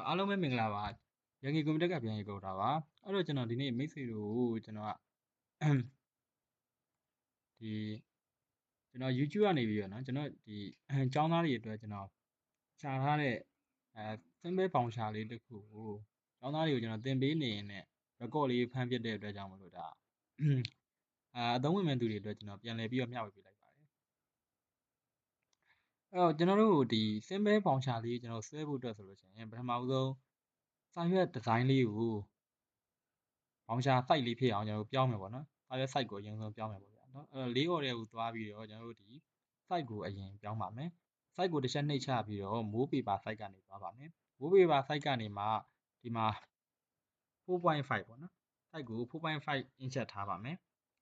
အားလုံးပဲမင်္ဂလာပါရန်ကုန်ကွန်ပျူတာကပြန်ရေကုန်တာပါအဲ့တော့ကျွန်တော်ဒီနေ့မိတ်ဆွေတို့ကိုကျွန်တော်ကကျွန်တော် YouTube ကနေပြီးတော့နော်ကျွန်တော်ဒီကျောင်းသားတွေအတွက်ကျွန်တော်ရှာထားတဲ့simple ပေါင်ရှာလေးတစ်ခုကိုကျောင်းသားတွေကိုကျွန်တော်သင်ပေးနေရင်လည်း record လေးဖမ်းပြတဲ့အတွက်ကြောင့်မလို့ဒါအသုံးဝင်မဲ့သူတွေအတွက်ကျွန်တော်ပြန်လည်ပြီးတော့မျှဝေပေးလိုက်ပါတယ်အဲ့တော့ကျွန်တော်တို့ဒီ simple ပေါင်ရှာလေးကျွန်တော်ဆွဲဖို့အတွက်ဆိုလို့ရှိရင်ပထမဆုံးစာရွက် design လေးကိုဘောင်ရှာ site လေးဖြစ်အောင်ကျွန်တော်တို့ပြောင်းမယ်ပေါ့နော်စာရွက် site ကိုအရင်ဆုံးပြောင်းမယ်ပေါ့ဗျာနော်အဲ့တော့လေး order ကိုသွားပြီးတော့ကျွန်တော်တို့ဒီ site ကိုအရင်ပြောင်းပါမယ် site ကိုတစ်ချက်နှိပ်ချပြီးတော့ more paper site ကနေသွားပါမယ် more paper site ကနေမှဒီမှာ 4.5 ပေါ့နော် site ကို 4.5 insert ထားပါမယ်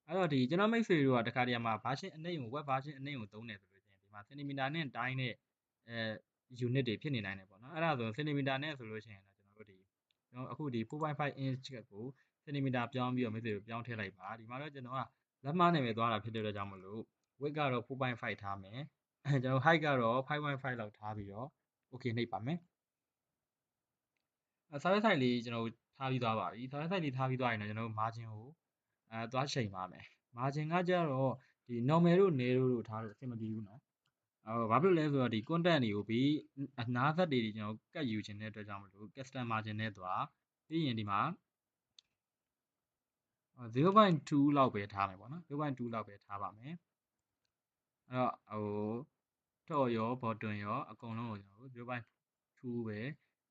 အဲ့တော့ဒီကျွန်တော်မိတ်ဆွေတို့ကတခါတည်းမှာ version အနှိမ့်ကို web version အနှိမ့်ကိုသုံးတယ်ဆိုလို့ရှိရင်ဒီမှာ centimeter နဲ့တိုင်းတဲ့unit တွေဖြစ်နေနိုင်တယ်ပေါ့နော်အဲ့ဒါဆို centimeter နဲ့ဆိုလို့ရှိရင်ကျွန်တော်တို့ဒီအခုဒီ 4.5 inch ကို centimeter ပြောင်းပြီးတော့မိတ်ဆွေတို့ပြောင်းထည့်လိုက်ပါဒီမှာတော့ကျွန်တော်ကလက်မနဲ့ပဲသွားတာဖြစ်တဲ့အတွက်ကြောင့်မလို့ width ကတော့ 4.5 ထားမယ်ကျွန်တော် height ကတော့ 5.5 လောက်ထားပြီးတော့ okay နှိပ်ပါမယ်စာရွက် site လေးကျွန်တော်ထားပြီးသွားပါပြီစာရွက် site လေးထားပြီးသွားရင်တော့ကျွန်တော်တို့ margin ကိုသွားချိန်ပါမယ် margin ကကြတော့ဒီ normal တို့ narrow တို့ထားလို့အဆင်မပြေဘူးနော်ဘာဖြစ်လို့လဲဆိုတော့ဒီ content တွေကိုဘေးအနားသက်တွေကျွန်တော်ကတ်ယူခြင်းတဲ့အတွက်ကြောင့်မလို့ custom margin နဲ့သွားပြီးရင်ဒီမှာ0.2 လောက်ပဲထားမယ်ပေါ့နော်0.2 လောက်ပဲထားပါမယ်အဲ့တော့တော့ရော bottom ရောအကုန်လုံးကိုကျွန်တော်တို့ 0.2 ပဲ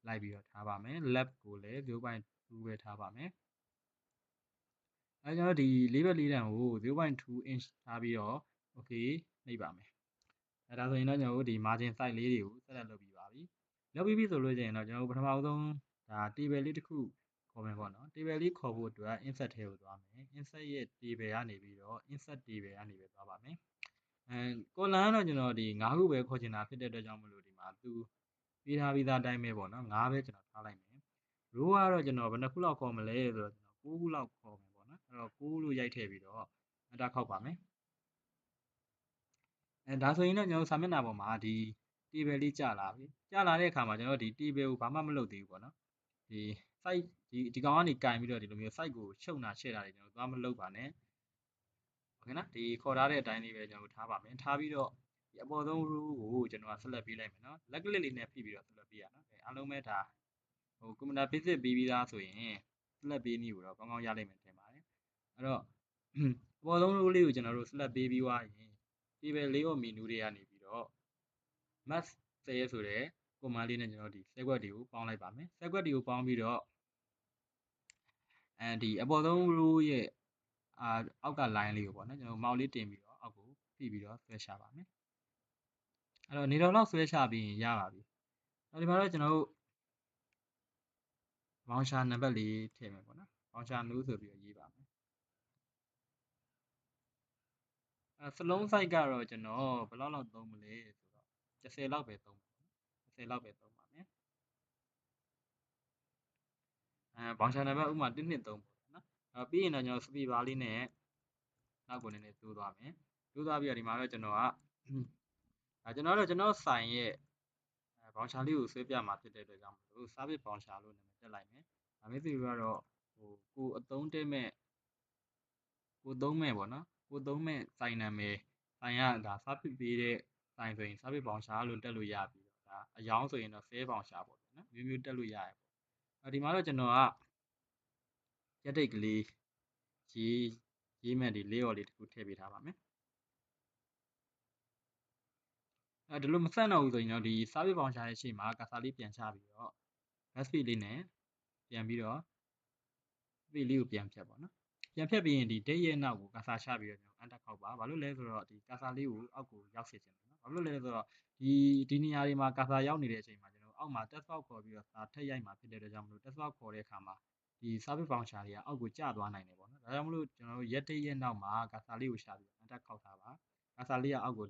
လိုက်ပြီးတော့ထားပါမယ် left ကိုလည်း 0.2 ပဲထားပါမယ်အဲကျွန်တော်ဒီလေးဘက်လေးတန်ကို 0.2 inch ထားပြီးတော့ okay နှိပ်ပါမယ်ဒါဆိုရင်တော့ကျွန်တော်တို့ဒီ margin size လေးတွေကို set up လုပ်ပြီးပါပြီလုပ်ပြီးပြီဆိုလို့ရှိရင်တော့ကျွန်တော်တို့ပထမဆုံးဒါ table လေးတစ်ခုခေါ်မယ်ပေါ့နော် table လေးခေါ်ဖို့အတွက် insert ထဲကိုသွားမယ် insert ရဲ့ table ကနေပြီးတော့ insert table ကနေပဲသွားပါမယ်column ကတော့ကျွန်တော်ဒီ9ခုပဲခေါ်ချင်တာဖြစ်တဲ့အတွက်ကြောင့်မလို့ဒီမှာသူပေးထားပြီးသားအတိုင်းပဲပေါ့နော်9ပဲကျွန်တော်ထားလိုက်မယ် row ကတော့ကျွန်တော်ဘယ်နှခုလောက်ခေါ်မလဲဆိုတော့ကျွန်တော်9ခုလောက်ခေါ်မယ်ပေါ့နော်အဲ့တော့9လို့ရိုက်ထည့်ပြီးတော့ enter ခောက်ပါမယ်ဒါဆိုရင်တော့ကျွန်တော်စာမျက်နှာပေါ်မှာဒီ table လေးကြာလာပြီကြာလာတဲ့အခါမှာကျွန်တော်ဒီ table ကိုဘာမှမလုပ်သေးဘူးပေါ့နော်ဒီ site ဒီကောင်ကနေကင်ပြီးတော့ဒီလိုမျိုး site ကိုရှုပ်တာချဲ့တာတွေကျွန်တော်သွားမလုပ်ပါနဲ့โอเคနော်ဒီခေါ်ထားတဲ့အတိုင်းလေးပဲကျွန်တော်ထားပါမယ်ထားပြီးတော့ဒီအပေါ်ဆုံး row ကိုကျွန်တော်ဆက်လက်ပေးလိုက်မယ်နော် left click လေးနဲ့ဖိပြီးတော့ဆက်လက်ပေးရနော်အားလုံးပဲဒါcomputer basic ပြီးပြီးသားဆိုရင်ဆက်လက်ပေးနည်းကိုတော့ကောင်းကောင်းရလိမ့်မယ်ထင်ပါတယ်အဲ့တော့အပေါ်ဆုံး row လေးကိုကျွန်တော်တို့ဆက်လက်ပေးပြီးွားရင် table layout menu တွေကနေပြီးတော့ max 10ဆိုတဲ့ command လေးနဲ့ကျွန်တော်ဒီ segwit တွေကိုပေါင်းလိုက်ပါမယ် segwit တွေကိုပေါင်းပြီးတော့ဒီအပေါ်ဆုံး row ရဲ့အောက်က line လေးကိုပေါ့နော်ကျွန်တော် mouse လေးတင်ပြီးတော့အောက်ကိုဖိပြီးတော့ဆွဲချပါမယ်အဲ့တော့နေတော်လောက်ဆွဲချပြီးရင်ရပါပြီဒီမှာတော့ကျွန်တော်တို့ voucher နံပါတ်လေးထည့်မယ်ပေါ့နော် voucher မျိုးဆိုပြီးတော့ရေးပါမယ်စလုံး size ကတော့ကျွန်တော်ဘယ်လောက်သုံးမလဲဆိုတော့10လောက်ပဲသုံးပါမယ်10လောက်ပဲသုံးပါမယ်voucher နံပါတ်ဥပမာ123ပေါ့နော်ပြီးရင်တော့ကျွန်တော် speed bar လေးနဲ့နောက်ကိုနည်းနည်းတိုးသွားမယ်တိုးသွားပြီးတော့ဒီမှာတော့ကျွန်တော်ကျွန်တော်ဆိုင်ရဲ့voucher လေးကိုဆွဲပြမှာဖြစ်တဲ့အတွက်ကြောင့်မလို့ service voucher လို့နာမည်တက်လိုက်မယ်ဒါမျိုးစီကတော့ကိုအသုံးတက်မဲ့ကိုသုံးမဲ့ပေါ့နော်ကိုသုံးမဲ့ဆိုင်နာမည်ဆိုင်ကဒါ service ပေးတဲ့ဆိုင်ဆိုရင် service voucher လို့တက်လို့ရပြီဒါအယောင်းဆိုရင်တော့ sale voucher ပေါ့နော်မျိုးမျိုးတက်လို့ရတယ်ပေါ့ဒီမှာတော့ကျွန်တော်ကရက်တိတ်ကလေးရေးမဲ့ဒီလေးော်လေးတစ်ခုထည့်ပေးထားပါမယ်ဒီလိုမဆက်တော့ဘူးဆိုရင်တော့ဒီ service voucher ရဲ့ရှေ့မှာကာစာလေးပြန်ချပြီးတော့ back space လေးနဲ့ပြန်ပြီးတော့ space လေးကိုပြန်ဖြတ်ပေါ့နော်ပြန်ဖြတ်ပြီးရင်ဒီ date ရဲ့နောက်ကိုကာစာချပြီးတော့ကျွန်တော် enter ခောက်ပါဘာလို့လဲဆိုတော့ဒီကာစာလေးကိုအောက်ကိုရောက်စေချင်တယ်နော်ဘာလို့လဲဆိုတော့ဒီနေရာတွေမှာကာစာရောက်နေတဲ့အချိန်မှာကျွန်တော်အောက်မှာ text box ခေါ်ပြီးတော့စာထည့်ရိုက်မှာဖြစ်တဲ့အတွက်ကြောင့်မလို့ text box ခေါ်တဲ့အခါမှာဒီ service voucher တွေကအောက်ကိုကျသွားနိုင်တယ်ပေါ့နော်ဒါကြောင့်မလို့ကျွန်တော်တို့ ရက် date ရဲ့နောက်မှာကာစာလေးကိုရှာပြီး enter ခောက်ထားပါကာစာလေးကအောက်ကို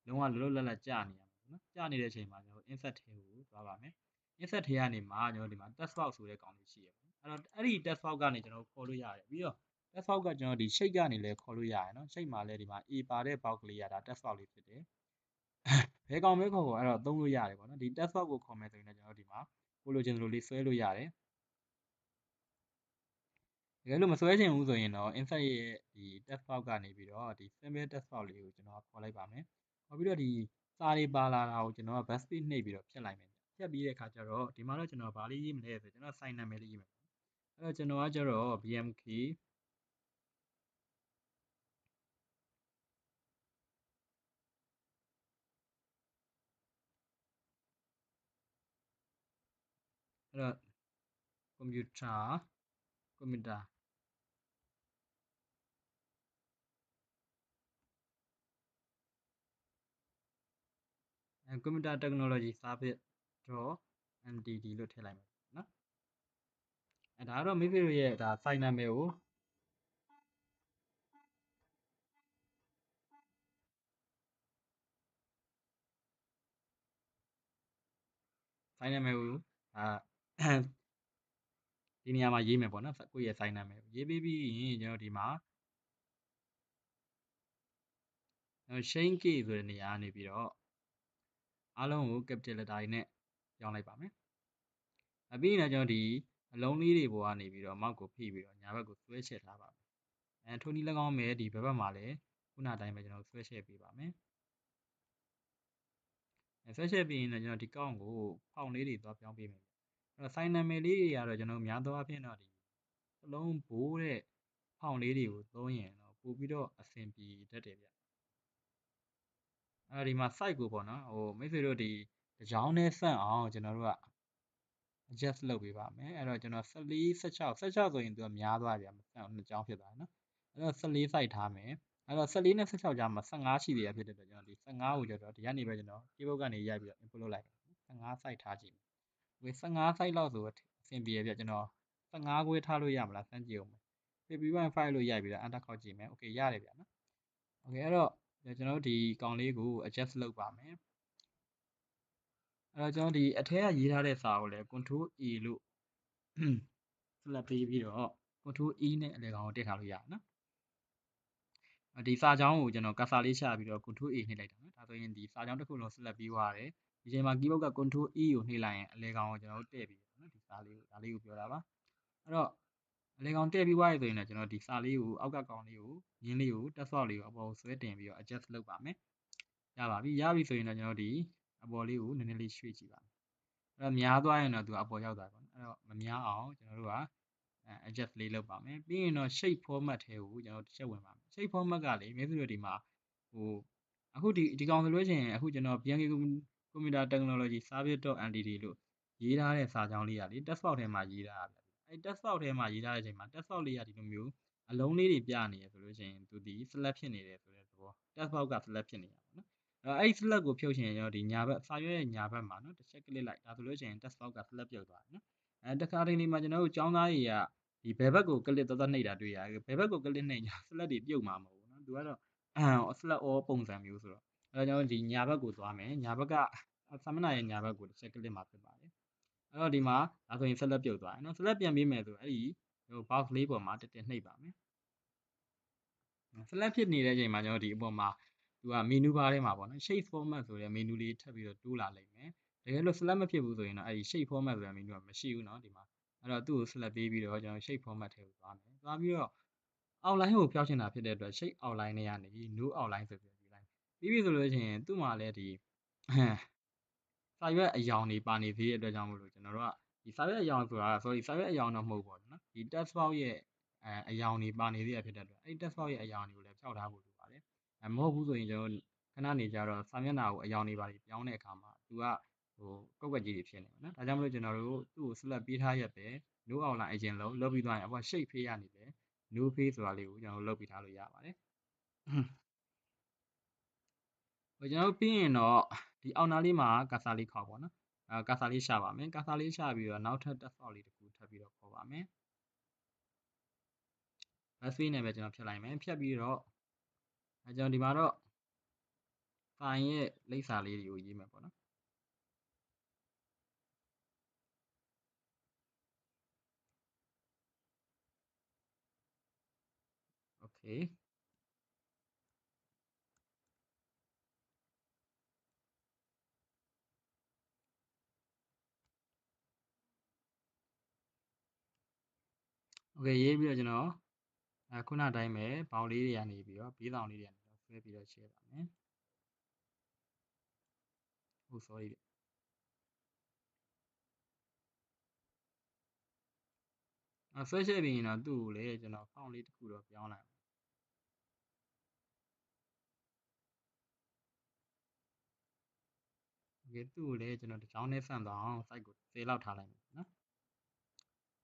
လုံးဝလွတ်လွတ်လပ်လပ်ကျနေရမှာနော်ကျနေတဲ့အချိန်မှာကျွန်တော် insert ထဲကိုသွားပါမယ် insert ထဲကနေမှကျွန်တော်ဒီမှာ text box ဆိုတဲ့ကောင်လေးရှိရပေါ့အဲ့တော့အဲ့ဒီ text box ကနေကျွန်တော်ခေါ်လို့ရတယ်ပြီးတော့ text box ကကျွန်တော်ဒီ shape ကနေလည်းခေါ်လို့ရတယ်နော် shape မှာလည်းဒီမှာ A ပါတဲ့ box ကလေးကဒါ text box လေးဖြစ်တယ် ဘယ်ကောင်ပဲခေါ်အဲ့တော့သုံးလို့ရတယ်ပေါ့နော်ဒီ test box ကိုခေါ်မယ်ဆိုရင်လည်းကျွန်တော်တို့ဒီမှာကိုလိုချင်သလိုလေးဆွဲလို့ရတယ်တကယ်လို့မဆွဲချင်ဘူးဆိုရင်တော့ insert ရဲ့ဒီ test box ကနေပြီးတော့ဒီ simple test box လေးကိုကျွန်တော်ခေါ်လိုက်ပါမယ်ခေါ်ပြီးတော့ဒီစာတွေပါလာတာကိုကျွန်တော်က backspace နှိပ်ပြီးတော့ဖြတ်လိုက်မယ်ဖြတ်ပြီးတဲ့အခါကျတော့ဒီမှာတော့ကျွန်တော်ဗာလေးရေးမလဲဆိုကျွန်တော် sign နာမည်လေးရေးမယ်အဲ့တော့ကျွန်တော်ကကျတော့ BMK အဲ့တော့ computer computer computer technology service .mdd လို့ထည့်လိုက်မယ်နော်အဲ့ဒါတော့မိဖေတို့ရဲ့ဒါ sign နာမည်ကိုsign နာမည်ကိုဒီနေရာမှာရေးမယ်ပေါ့နော်ကိုယ့်ရဲ့ sign နာမည်ကိုရေးပြီးပြီးရင်ကျွန်တော်ဒီမှာshane k ဆိုတဲ့နေရာကနေပြီးတော့အားလုံးကို capital letter တွေနဲ့ပြောင်းလိုက်ပါမယ်ပြီးရင်လည်းကျွန်တော်ဒီအလုံးလေးတွေပေါ်ကနေပြီးတော့ mouse ကိုဖိပြီးတော့ညာဘက်ကိုဆွဲချဲ့ထားပါမယ်ထိုနည်း၎င်းပဲဒီဘက်မှာလည်းခုနအတိုင်းပဲကျွန်တော်ဆွဲချဲ့ပေးပါမယ်ဆွဲချဲ့ပြီးရင်လည်းကျွန်တော်ဒီကောင့်ကိုဖောင်လေးတွေသွားပြောင်းပေးမယ်အဲ့တော့ sign နာမည်လေးတွေကတော့ကျွန်တော်များသောအားဖြင့်တော့ဒီစလုံးဘိုးတဲ့ဖောင်လေးတွေကိုသုံးရင်တော့ပို့ပြီးတော့အဆင်ပြေတတ်တယ်ဗျဒီမှာ site ကိုပေါ့နော်မိတ်ဆွေတို့ဒီတကြောင်းနဲ့ဆန့်အောင်ကျွန်တော်တို့က adjust လုပ်ပေးပါမယ်အဲ့တော့ကျွန်တော်14 16 16ဆိုရင်သူကများသွားပြီမဆန့်နှစ်ကြောင်းဖြစ်သွားတယ်နော်အဲ့တော့14 site ထားမယ်အဲ့တော့14နဲ့16ကြားမှာ15ရှိသေးရဖြစ်တဲ့အတွက်ကျွန်တော်ဒီ15ကိုကျတော့ဒီကနေပဲကျွန်တော် keyboard ကနေရိုက်ပြီးတော့ input လုပ်လိုက်15 site ထားကြည့်မယ်15 site လောက်ဆိုအဆင်ပြေရပြကျွန်တော်15ခွဲထားလို့ရမလားစမ်းကြည့်အောင်51.5လို့ရိုက်ပြီးတော့ enter ခောက်ကြည့်မယ် okay ရတယ်ဗျာနော် okay အဲ့တော့ကျွန်တော်တို့ဒီကောင်လေးကို adjust လုပ်ပါမယ်အဲ့တော့ကျွန်တော်ဒီအထက်ကရေးထားတဲ့စာကိုလည်း control A လို့ select ပေးပြီးတော့ control E နဲ့အလယ်ကောင်ကိုတက်ထားလို့ရတယ်နော်ဒီစာကြောင်းကိုကျွန်တော် cursor လေးချပြီးတော့ control A နှိပ်လိုက်တာနော်ဒါဆိုရင်ဒီစာကြောင်းတစ်ခုလုံး select ပြီးသွားတယ်ဒီချိန်မှာ keyboard က control E ကိုနှိပ်လိုက်ရင်အလယ်ကောင်ကိုကျွန်တော်တို့တက်ပြီးနော်ဒီစာလေးကိုဒါလေးကိုပြောတာပါအဲ့တော့အလယ်ကောင်တက်ပြီးသွားပြီဆိုရင်တော့ကျွန်တော်ဒီစာလေးကိုအောက်ကကောင်လေးကိုရင်းလေးကို test box လေးကိုအပေါ်ကိုဆွဲတင်ပြီးတော့ adjust လုပ်ပါမယ်ရပါပြီဆိုရင်တော့ကျွန်တော်ဒီအပေါ်လေးကိုနည်းနည်းလေးရွှေ့ကြည့်ပါမယ်အဲ့တော့များသွားရင်တော့သူအပေါ်ရောက်သွားပါမယ်အဲ့တော့မများအောင်ကျွန်တော်တို့ကadjust လေးလုပ်ပါမယ်ပြီးရင်တော့ shape format ထဲကိုကျွန်တော်တစ်ချက်ဝင်ပါမယ် shape format ကလေမျက်စိတို့ဒီမှာအခုဒီကောင်ဆိုလို့ရှိရင်အခုကျွန်တော် BNK Computer Technology Service.mdd လို့ရေးထားတဲ့စာကြောင်းလေးကလေ test box ထဲမှာရေးထားတာဗျအဲ့ test box ထဲမှာရေးထားတဲ့အချိန်မှာ test box လေးကဒီလိုမျိုးအလုံးလေးတွေပြနေရဆိုလို့ရှိရင်သူဒီ select ဖြစ်နေတယ်ဆိုတဲ့သဘော test box က select ဖြစ်နေတာပေါ့နော်အဲ့ select ကိုဖြုတ်ချင်ရင်ကျွန်တော်ဒီညာဘက်စာရွက်ရဲ့ညာဘက်မှာနော်တစ်ချက် click လိုက်ဒါဆိုလို့ရှိရင် test box က select ပြုတ်သွားတယ်နော်တခါတလေမှာကျွန်တော်တို့ကျောင်းသားတွေကဒီဘယ်ဘက်ကို click သွားနှိပ်တာတွေ့ရတယ်ဘယ်ဘက်ကို click နှိပ်ညာ select တွေပြုတ်မှာမဟုတ်ဘူးနော်သူကတော့select all ပုံစံမျိုးဆိုတော့အဲ့တော့ကျွန်တော်ဒီညာဘက်ကိုသွားမယ်ညာဘက်ကစာမျက်နှာရဲ့ညာဘက်ကိုတစ်ချက် click မှာဖြစ်ပါတယ်အဲ့တော့ဒီမှာဒါဆိုရင် select ပြုတ်သွားတယ်နော် select ပြန်ပေးမယ်ဆိုအဲ့ဒီbox လေးပေါ်မှာတက်နှိပ်ပါမယ် select ဖြစ်နေတဲ့အချိန်မှာကျွန်တော်ဒီအပေါ်မှာသူက menu bar ထဲမှာပေါ့နော် shape format ဆိုတဲ့ menu လေးထပ်ပြီးတော့တိုးလာလိမ့်မယ်တကယ်လို့ select မဖြစ်ဘူးဆိုရင်တော့အဲ့ဒီ shape format ဆိုတဲ့ menu ကမရှိဘူးเนาะဒီမှာအဲ့တော့သူ့ကို select ပေးပြီးတော့ကျွန်တော် shape format ထဲကိုသွားမယ်သွားပြီးတော့ outline ကိုဖျောက်ချင်တာဖြစ်တဲ့အတွက် shape outline တွေကနေ no outline ဆိုပြီးယူလိုက်ပြီးပြီဆိုလို့ရှိရင်သူ့မှာလည်းဒီစာရွက်အယောင်တွေပါနေသေးတဲ့အတွက်ကြောင့်မို့လို့ကျွန်တော်တို့ကဒီစာရွက်အယောင်ဆိုတာ sorry စာရွက်အယောင်တော့မဟုတ်ပါဘူးเนาะဒီ text box ရဲ့အယောင်တွေပါနေသေးတာဖြစ်တဲ့အတွက်အဲ့ text box ရဲ့အယောင်တွေကိုလည်းဖျောက်ထားဖို့လိုပါတယ်မဟုတ်ဘူးဆိုရင်ကျွန်တော်ခဏနေကြတော့စာမျက်နှာကိုအယောင်တွေပါပြောင်းတဲ့အခါမှာသူကကောက်ွက်ကြီးတွေဖြစ်နေပါနော်ဒါကြောင့်မလို့ကျွန်တော်တို့သူ့ကို select ပေးထားရက်ပဲ no outline အရင်လုပ်ပြီးသွားရင်အပေါ် shape ဖေးရနေတယ် no face ဆိုတာလေးကိုကျွန်တော်တို့လုပ်ပြီးထားလို့ရပါတယ်ကျွန်တော်ပြီးရင်တော့ဒီအောက်နားလေးမှာကာစာလေးခေါက်ပေါ့နော်ကာစာလေးရှာပါမယ်ကာစာလေးရှာပြီးတော့နောက်ထပ် test box လေးတစ်ခုထပ်ပြီးတော့ခေါ်ပါမယ် backspace နဲ့ပဲကျွန်တော်ဖြတ်လိုက်မယ်ဖြတ်ပြီးတော့ကျွန်တော်ဒီမှာတော့ file ရဲ့လိပ်စာလေးတွေကိုရေးမယ်ပေါ့နော် okay โอเคရေးပြီးတော့ကျွန်တော်ခုနတိုင်းပဲဘောင်လေးတွေကနေပြီးတော့ဘေးဆောင်လေးတွေကနေဆွဲပြီးတော့ရှင်းပါမယ်ဟုတ် sorry ဆွဲရှင်းပြီးရင်တော့သူ့ကိုလေကျွန်တော်ဖောင်းလေးတစ်ခုတော့ပြောင်းလိုက်โอเคသူ့ကိုလေကျွန်တော်တစ်ချောင်းနဲ့ဆန့်သွားအောင် site ကို10လောက်ထားလိုက်မယ်နော်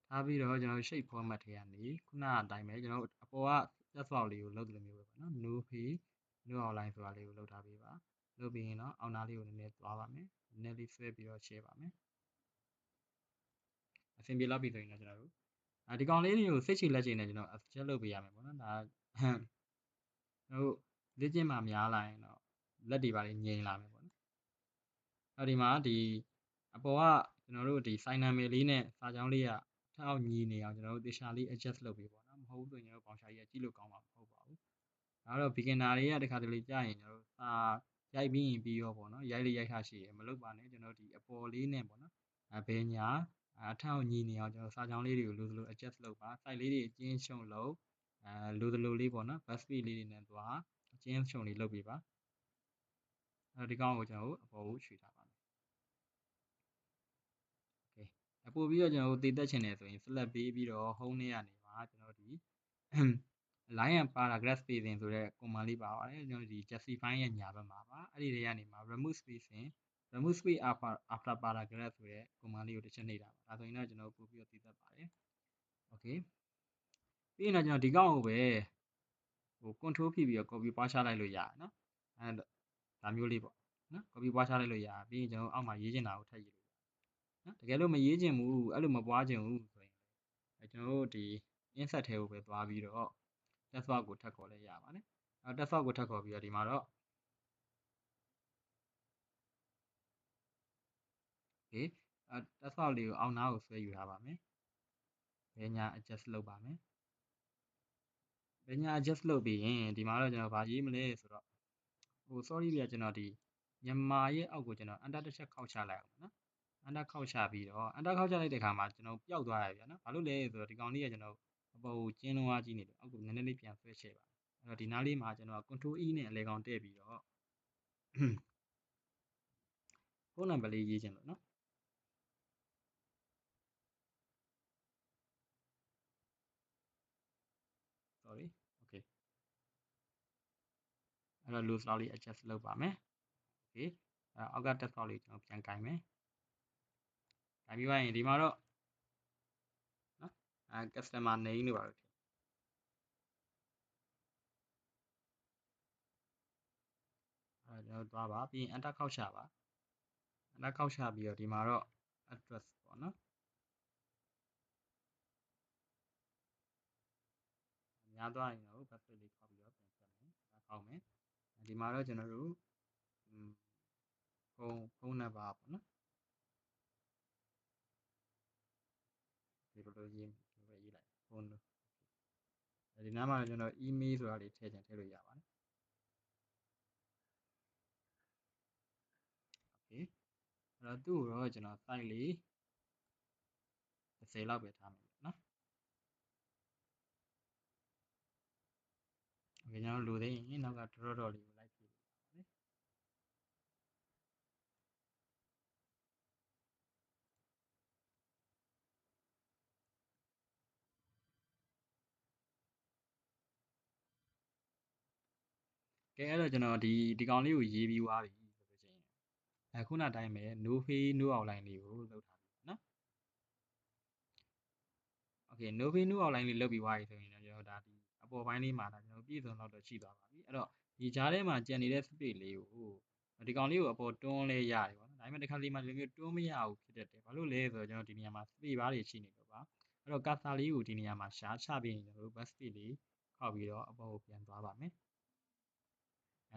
ထားပြီးတော့ကျွန်တော် shape format ထဲကနေခုနအတိုင်းပဲကျွန်တော်အပေါ်က text box လေးကိုလုပ်တယ်လို့မျိုးပဲပေါ့နော် no page no outline ဆိုတာလေးကိုလုပ်ထားပေးပါလုပ်ပြီးရင်တော့အောက်နားလေးကိုနည်းနည်းသွားပါမယ်နည်းနည်းလေးဆွဲပြီးတော့ share ပါမယ်အဆင်ပြေလောက်ပြီဆိုရင်တော့ကျွန်တော်တို့ဒီကောင်လေးတွေကိုစိတ်ချလက်ချနဲ့ကျွန်တော် adjust လုပ်ပေးရမယ်ပေါ့နော်ဒါကျွန်တော်တို့လေ့ကျင့်မှများလာရင်တော့လက်တွေပါလေးငြိမ်လာမယ်ပေါ့နော်ဒီမှာဒီအပေါ်ကကျွန်တော်တို့ဒီ sign နာမည်လေးနဲ့စာကြောင်းလေးကထောက်ညီနေအောင်ကျွန်တော်တို့တေချာလေး adjust လုပ်ပေးပေါ့နော်မဟုတ်ဘူးဆိုရင်ကျွန်တော်ဘောင်ရှာကြီးကကြည့်လို့ကောင်းမှာမဟုတ်ပါဘူးဒါတော့ beginner တွေကတခါတလေကြာရင်ကျွန်တော်တို့ရိုက်ပြီးရင်ပြီးရောပေါ့နော်ရိုက်လေရိုက်ထားရှိရမလုပ်ပါနဲ့ကျွန်တော်ဒီအပေါ်လေးနဲ့ပေါ့နော်ဘယ်ညာအထောက်ညီနေအောင်ကျွန်တော်စာကြောင်းလေးတွေကိုလိုသလို adjust လုပ်ပါ site လေးတွေအကျဉ်းချုံလုပ်လိုသလိုလေးပေါ့နော် bus speed လေးတွေနဲ့သွားအကျဉ်းချုံလေးလုပ်ပေးပါဒီကောင်ကိုကျွန်တော်တို့အပေါ်ကိုခြွေထားပါမယ်โอเคပို့ပြီးတော့ကျွန်တော်တို့တည်သက်ချင်တယ်ဆိုရင် select ပေးပြီးတော့ home ထဲကနေပါကျွန်တော်ဒီ line and paragraph spacing ဆိုတဲ့ command လေးပါပါတယ်ကျွန်တော်ဒီ justify ရဲ့ညာဘက်မှာပါအဲ့ဒီတွေကနေမှာ remove spacing remove space after paragraph ဆိုတဲ့ command လေးကိုတစ်ချက်နှိပ်တာပါဒါဆိုရင်တော့ကျွန်တော်ပို့ပြီးတော့တည်သက်ပါတယ်โอเคပြီးရင်တော့ကျွန်တော်ဒီကောင်ကိုပဲcontrol ဖြည့်ပြီးတော့ copy ပွားချလိုက်လို့ရတယ်နော်ဒါမျိုးလေးပေါ့နော် copy ပွားချလိုက်လို့ရတယ်ပြီးရင်ကျွန်တော်အောက်မှာရေးချင်တာကိုထပ်ရေးလို့ရတယ်နော်တကယ်လို့မရေးချင်ဘူးအဲ့လိုမပွားချင်ဘူးဆိုရင်ကျွန်တော်တို့ဒီ insert ထဲကိုပဲသွားပြီးတော့ text box ကိုထပ်ခေါ်လဲရပါတယ်text box ကိုထပ်ခေါ်ပြီးတော့ဒီမှာတော့ okay text box လေးကိုအောက်နားကိုဆွဲယူထားပါမယ်ဘယ်ညာ adjust လုပ်ပါမယ်ဘယ်ညာ adjust လုပ်ပြီးရင်ဒီမှာတော့ကျွန်တော်ဗာရေးမလဲဆိုတော့sorry ဗျာကျွန်တော်ဒီမြန်မာရဲ့အောက်ကိုကျွန်တော် enter တစ်ချက်ခောက်ချလိုက်အောင်နော် enter ခောက်ချပြီးတော့ enter ခောက်ချလိုက်တဲ့အခါမှာကျွန်တော်ပျောက်သွားရဗျာနော်ဘာလို့လဲဆိုတော့ဒီကောင်လေးကကျွန်တော်အပေါ်ကိုကျင်းလုံးအားကြီးနေတယ်အောက်ကိုနည်းနည်းလေးပြန်ဆွဲချဲ့ပါအဲ့တော့ဒီနားလေးမှာကျွန်တော် control E နဲ့အလဲကောင်တည့်ပြီးတော့ဖုန်းနံပါတ်လေးရေးချင်လို့နော် sorry okay အဲ့တော့ loose လောက်လေး adjust လုပ်ပါမယ် okay အောက်က text box လေးကျွန်တော်ပြန်ကင်မယ်ကင်ပြီးသွားရင်ဒီမှာတော့နော်customer name လို့ပါပဲကျွန်တော်သွားပါပြီးရင် enter ခောက်ချပါ enter ခောက်ချပြီးတော့ဒီမှာတော့ address ပေါ့နော်များသွားရင်တော့ password လေးခောက်ပြီးတော့ပြန်ဆက်မယ်ဒါခောက်မယ်ဒီမှာတော့ကျွန်တော်တို့ဖုန်းနံပါတ်ပေါ့နော်ဒီလိုရေးဒီလိုပဲရေးလိုက်ဖုန်းဒီနားမှာကျွန်တော် email ဆိုတာလေးထည့်ချင်ထည့်လို့ရပါတယ် okay အဲ့တော့သူ့ကိုတော့ကျွန်တော် site လေး30လောက်ပဲထားမယ်နော် okay ကျွန်တော်လိုသေးရင်နောက်က dot လေးကိုလိုက်ဖြည့်လို့ရပါတယ်ကဲအဲ့တော့ကျွန်တော်ဒီကောင်လေးကိုရေးပြီးသွားပြီဆိုလို့ရှိရင်ခုနတိုင်းပဲ no face no outline လေးကိုလုပ်ထားပြီနော် okay no face no outline လေးလုပ်ပြီးသွားပြီဆိုရင်တော့ကျွန်တော်ဒါဒီအပေါ်ပိုင်းလေးမှာဒါကျွန်တော်ပြည့်စုံတော့ရှိသွားပါပြီအဲ့တော့ဒီကြားထဲမှာကျန်နေတဲ့ space လေးကိုဒီကောင်လေးကိုအပေါ်တွန်းလဲရတယ်ပေါ့နော်ဒါပေမဲ့တစ်ခါလေးမှာဒီလိုမျိုးတွန်းမရဘူးဖြစ်တတ်တယ်ဘာလို့လဲဆိုတော့ကျွန်တော်ဒီနေရာမှာ space bar တွေရှိနေလို့ပါအဲ့တော့ cursor လေးကိုဒီနေရာမှာရှားချပြီးရင်ကျွန်တော်တို့ bus space လေးခောက်ပြီးတော့အပေါ်ကိုပြန်သွားပါမယ်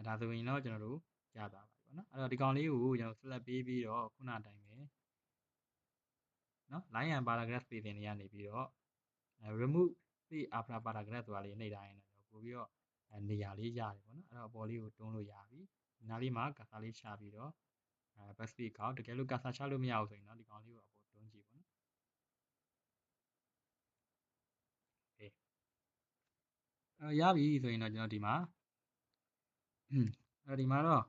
ဒါဆိုရင်တော့ကျွန်တော်တို့ရသွားပါပြီပေါ့နော်အဲ့တော့ဒီကောင်လေးကိုကျွန်တော် select ပေးပြီးတော့ခုနအတိုင်းပဲနော် line and paragraph spacing တွေကနေပြီးတော့remove space after paragraph ဆိုတာလေးနှိပ်ထားရင်တော့ပို့ပြီးတော့နေရာလေးရတယ်ပေါ့နော်အဲ့တော့အပေါ်လေးကိုတွန်းလို့ရပြီဒီနားလေးမှာ cursor လေးချပြီးတော့back space ကောက်တကယ်လို့ cursor ချလို့မရဘူးဆိုရင်တော့ဒီကောင်လေးကိုအပေါ်တွန်းကြည့်ပေါ့နော် ရပြီဆိုရင်တော့ကျွန်တော်ဒီမှာဒီမှာတော့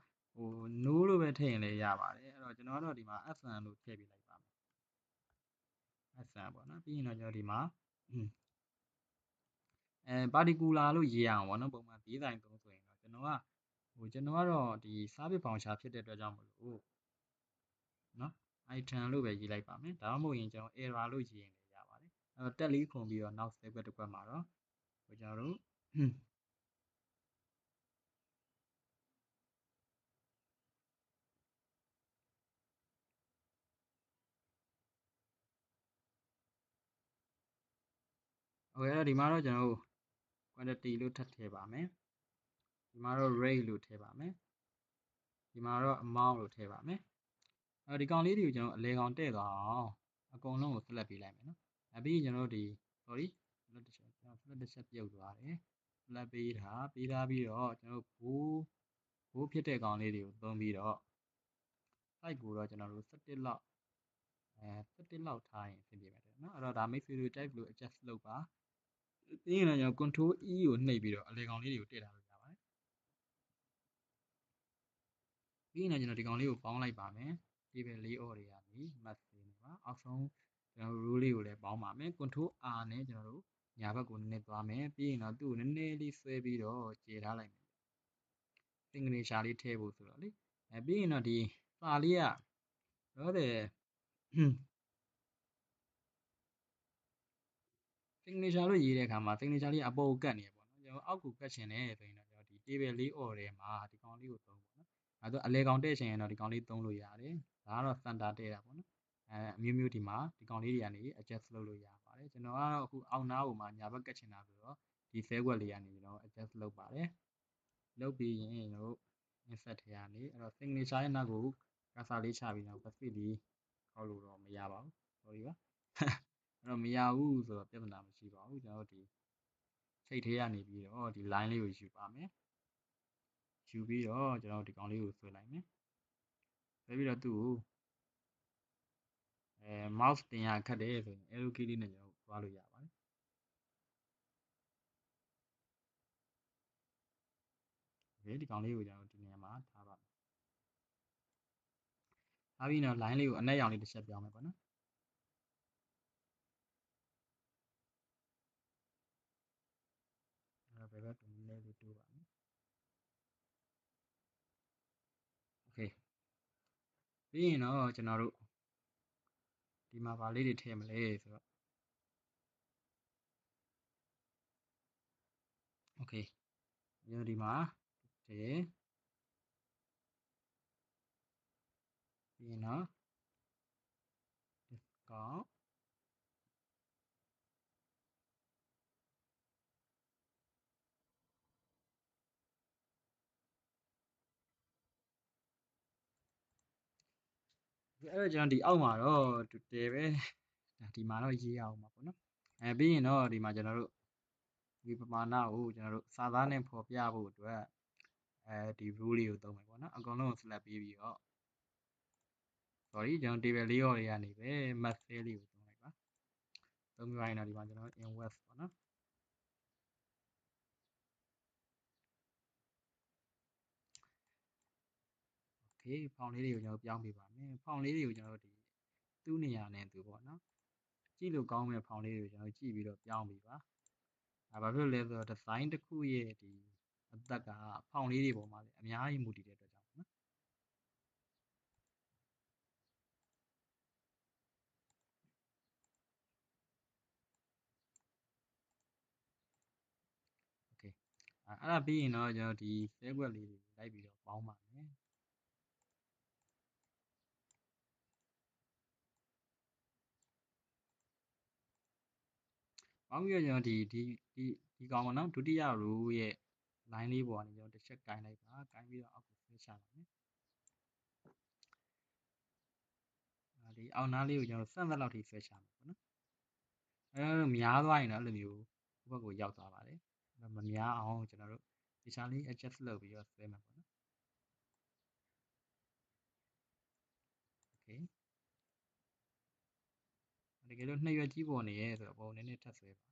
no လို့ပဲထည့်ရင်လည်းရပါတယ်အဲ့တော့ကျွန်တော်ကတော့ဒီမှာ fn လို့ထည့်ပေးလိုက်ပါမယ် fn ပေါ့နော်ပြီးရင်တော့ကျွန်တော်ဒီမှာparticular လို့ရေးရအောင်ပေါ့နော်ပုံမှန်ရေးတိုင်းသုံးဆိုရင်တော့ကျွန်တော်ကတော့ဒီ service voucher ဖြစ်တဲ့အတွက်ကြောင့်မလို့နော် item လို့ပဲရေးလိုက်ပါမယ်ဒါမှမဟုတ်ရင်ကျွန်တော် error လို့ရေးရင်လည်းရပါတယ်အဲ့တော့တက်လေးခုန်ပြီးတော့နောက် step တစ်ခွက်မှာတော့ကျွန်တော်တို့ဟုတ်ကဲ့အဲ့တော့ဒီမှာတော့ကျွန်တော်တို့ quantity လို့ထပ်ထည့်ပါမယ်ဒီမှာတော့ rate လို့ထည့်ပါမယ်ဒီမှာတော့ amount လို့ထည့်ပါမယ်အဲ့တော့ဒီကောင်လေးတွေကိုကျွန်တော်အလဲကောင်တဲ့သွားအောင်အကုန်လုံးကို select ပေးလိုက်မယ်နော်ပြီးရင်ကျွန်တော်တို့ဒီ sorry select တစ်ချက်ပြုတ်သွားတယ် select ပေးထားပြီးတော့ကျွန်တော်တို့ဘိုးဖြစ်တဲ့ကောင်လေးတွေကိုသုံးပြီးတော့ size ကိုတော့ကျွန်တော်တို့17လောက်17လောက်ထားရင်အဆင်ပြေပါတယ်နော်အဲ့တော့ဒါ make video type လို့ adjust လုပ်ပါပြီးရင်တော့ကျွန်တော် control E ကိုနှိပ်ပြီးတော့အလဲကောင်လေးတွေကိုတည့်ထားလို့ရပါတယ်ပြီးရင်တော့ကျွန်တော်ဒီကောင်လေးကိုပေါင်းလိုက်ပါမယ် table layout တွေကနေ mask တွေပါအောက်ဆုံးကျွန်တော် row လေးကိုလည်းပေါင်းပါမယ် control R နဲ့ကျွန်တော်တို့ညာဘက်ကိုနည်းနည်းသွားမယ်ပြီးရင်တော့သူ့ကိုနည်းနည်းလေးဆွဲပြီးတော့ကျေထားလိုက်မယ် signature လေးထည့်ဖို့ဆိုတော့လေပြီးရင်တော့ဒီစာလေးကတော့တဲ့signature လို့ရေးတဲ့အခါမှာ signature လေးအပေါ်ကိုကတ်နေရပေါ့နော်ကျွန်တော်အောက်ကိုကတ်ချင်တယ်ဆိုရင်တော့ကျွန်တော်ဒီ table layout ထဲမှာဒီကောင်လေးကိုသုံးပေါ့နော်အဲဒါအလဲကောင်တဲ့ချင်ရင်တော့ဒီကောင်လေးသုံးလို့ရတယ်ဒါကတော့ center တဲ့တာပေါ့နော်အမျိုးမျိုးဒီမှာဒီကောင်လေးတွေကနေ adjust လုပ်လို့ရပါတယ်ကျွန်တော်ကတော့အခုအောက်နားကိုမှညာဘက်ကတ်ချင်တာဆိုတော့ဒီ cell ကွက်လေးကနေကျွန်တော် adjust လုပ်ပါတယ်လုပ်ပြီးရင်ကျွန်တော်တို့ insert ထဲကနေအဲ့တော့ signature ရဲ့နောက်ကို cursor လေးချပြီးတော့ backspace လေးခေါက်လို့တော့မရပါဘူး sorry ပါအဲ့တော့မရဘူးဆိုတော့ပြဿနာမရှိပါဘူးကျွန်တော်တို့ဒီစိတ်ထဲကနေပြီးတော့ဒီ line လေးကိုယူပါမယ်ယူပြီးတော့ကျွန်တော်ဒီကောင်လေးကိုဆွဲလိုက်မယ်ဆွဲပြီးတော့သူ့ကိုmouse တင်ရခက်တယ်ဆိုရင် arrow key လေးနဲ့ကျွန်တော်သွားလို့ရပါတယ်ဒီကောင်လေးကိုကျွန်တော်ဒီနေရာမှာထားပါမယ်ထားပြီးတော့ line လေးကိုအနက်ရောင်လေးတစ်ချက်ပြောင်းမယ်ပေါ့နော်အဲ့တော့ဘယ်ဘက်ကိုနည်းနည်းလေးတိုးပါမယ်โอเคပြီးရင်တော့ကျွန်တော်တို့ဒီမှာဗာလေးတွေထည့်မလဲဆိုတော့โอเคကျွန်တော်ဒီမှာထည့်ပြီးရင်တော့ discount အဲ့တော့ကျွန်တော်ဒီအောက်မှာတော့တယ်ပဲဒီမှာတော့ရေးအောင်ပါပေါ့နော်ပြီးရင်တော့ဒီမှာကျွန်တော်တို့ဒီပမာဏကိုကျွန်တော်တို့စာသားနဲ့ဖော်ပြဖို့အတွက်ဒီ rule လေးကိုသုံးမယ်ပေါ့နော်အကုန်လုံးကို select ပြီးပြီးတော့ sorry ကျွန်တော် table layout တွေကနေပဲ math cell လေးကိုသုံးလိုက်ပါသုံးပြီးရင်တော့ဒီမှာကျွန်တော် inverse ပေါ့နော် okay ဖောင်လေးတွေကိုကျွန်တော်ပြောင်းပေးပါမယ်ဖောင်လေးတွေကိုကျွန်တော်တို့ဒီသူ့နေရာနဲ့သူပေါ့နော်ကြည့်လို့ကောင်းမဲ့ဖောင်လေးတွေကိုကျွန်တော်ကြည့်ပြီးတော့ပြောင်းပေးပါဘာဖြစ်လို့လဲဆိုတော့ design တစ်ခုရဲ့ဒီအသက်ကဖောင်လေးတွေပေါ်မှာလည်းအများကြီးမူတည်တဲ့အတွက်ကြောင့်နော်โอเคအဲ့ဒါပြီးရင်တော့ကျွန်တော်ဒီ cell ကွက်လေးတွေလိုက်ပြီးတော့ပေါင်းပါမယ်ပေါင်းပြီးတော့ကျွန်တော်ဒီကောင်ပေါ့နော်ဒုတိယ row ရဲ့ line လေးပေါ်ကနေကျွန်တော်တစ်ချက်ကိုင်းလိုက်ပါကိုင်းပြီးတော့အောက်ကိုဆွဲချပါမယ်ဒီအောက်နားလေးကိုကျွန်တော်ဆန့်သက်လောက်ထိဆွဲချမှာပေါ့နော်များသွားရင်တော့အဲ့လိုမျိုးဘက်ကိုရောက်သွားပါတယ်မများအောင်ကျွန်တော်တို့တခြားလေး adjust လုပ်ပြီးတော့ဆွဲမှာပေါ့နော် okay တကယ်လို့နှစ်ရွက်ကြီးပေါ်နေရဲဆိုတော့ပုံနည်းနည်းထပ်ဆွဲပါ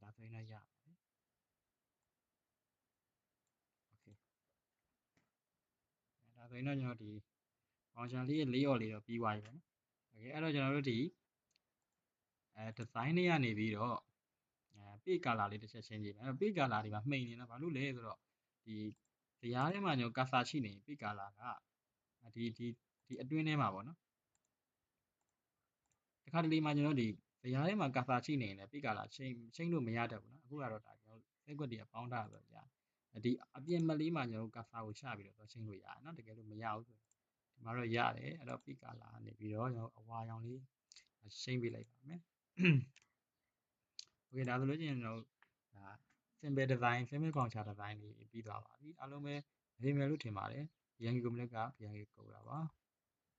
ဒါ ဆိုရင်တော့ရပါတယ် okay ဒါဆိုရင်တော့ကျွန်တော်ဒီ function လေးရဲ့4ရော်လေးတော့ပြီးသွားပြီပေါ့နော် okay အဲ့တော့ကျွန်တော်တို့ဒီ design လေးကနေပြီးတော့ page color လေးတစ်ချက်ချင်းကြည့်မယ် page color တွေမှာမှိန်နေတော့ဘာလို့လဲဆိုတော့ဒီဇာတ်ထဲမှာကျွန်တော် cursor ရှိနေ page color ကဒီအတွင်းထဲမှာပေါ့နော်တခါတလေမှာကျွန်တော်ဒီဇာတ်ထဲမှာ cursor ရှိနေရင်လည်း page color ချိန်လို့မရတတ်ဘူးနော်အခုကတော့ဒါကျွန်တော်စက်ကွက်တွေကပေါင်းထားဆိုတော့ကြာဒီအပြင်မလေးမှာကျွန်တော် cursor ကိုချပြီးတော့ချိန်လို့ရတယ်နော်တကယ်လို့မရဘူးဆိုဒီမှာတော့ရတယ်အဲ့တော့ page color ကနေပြီးတော့ကျွန်တော်အဝါရောင်လေးချိန်ပေးလိုက်ပါမယ် okay ဒါဆိုလို့ရှိရင်ကျွန်တော်ဒါ simple design simple function design လေးပြီးသွားပါပြီအားလုံးပဲအရင်မယ်လို့ထင်ပါတယ် BNG Complete က BNG ကိုတာပါ